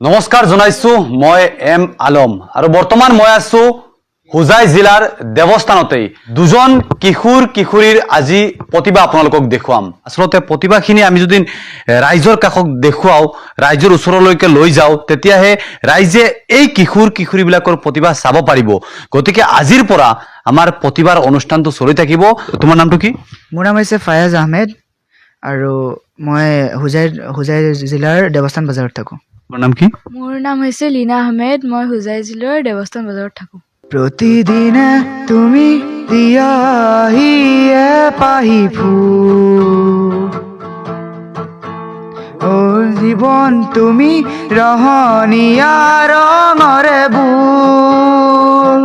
নমস্কাৰ জনাইছো মই এম আলম আৰু বৰ্তমান মই আছো হুজাই জিলাৰ দেৱস্থানতেই দুজন কিশোৰ কিশোৰীৰ আজি প্ৰতিভা আপোনালোকক দেখুৱাম আসলতে প্ৰতিভাখিনি আমি যদি ৰাইজৰ কাষক দেখুৱাও ৰাইজৰ ওচৰলৈকে লৈ যাও তেতিয়াহে ৰাইজে এই কিশোৰ কিশোৰীবিলাকৰ প্ৰতিভা চাব পাৰিব গতিকে আজিৰ পৰা আমাৰ প্ৰতিভাৰ অনুষ্ঠানটো চলি থাকিব তোমাৰ নামটো কি মোৰ নাম হৈছে ফায়াজ আহমেদ আৰু মই হুজাই জিলাৰ দেৱস্থান বজাৰত থাকোঁ। তোমাৰ নাম কি মোৰ নাম হৈছে লীনা আহমেদ মই হুজাই জিলাৰ দেৱস্থান বজাৰত থাকোঁ। প্ৰতিদিনে তুমি দিয়াহি পাহি ফুল অ জীৱন তুমি ৰহণীয়া ৰঙৰে বুল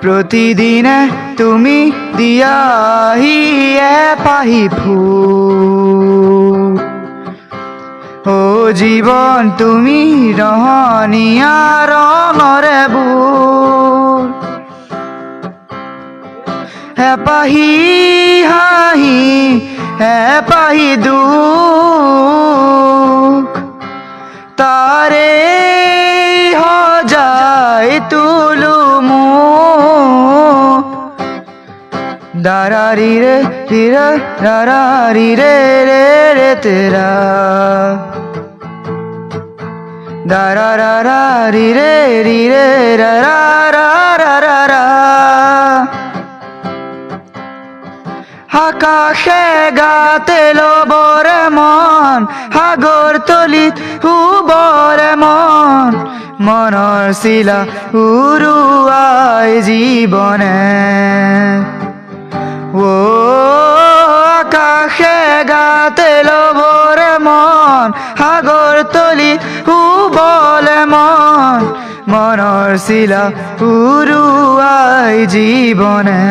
প্ৰতিদিনে তুমি দিয়াহি পাহি ফুল ও জীবন তুমি রহণীয়া রঙরে বুল হেপাহি হাহি হেপাহি দুখ তারে হজাই তুলু দারারি রে রিরা দারারি রে রে রে তেরা দারারি রে রি রে রা রা রা রা রা আকাশে গাতে লবরে মন সাগর তলিত হুবরে মন মনৰ শিলা উৰুৱাই জীৱনে ও আকাশে গাতে লবৰে মন সাগৰ তলি হুবলে মন মনৰ শিলা উৰুৱাই জীৱনে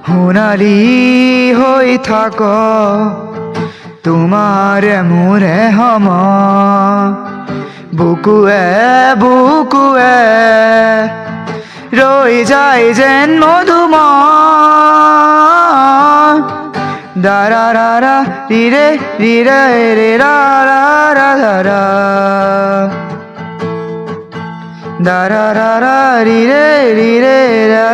সোণালী হৈ থাক তোমাৰে মোৰে সম বুকুৱে বুকুৱে রই যায় যেন মধুময় দারা রা রা রি রে রে রা রা রা রা দারা রা রা রি রে রা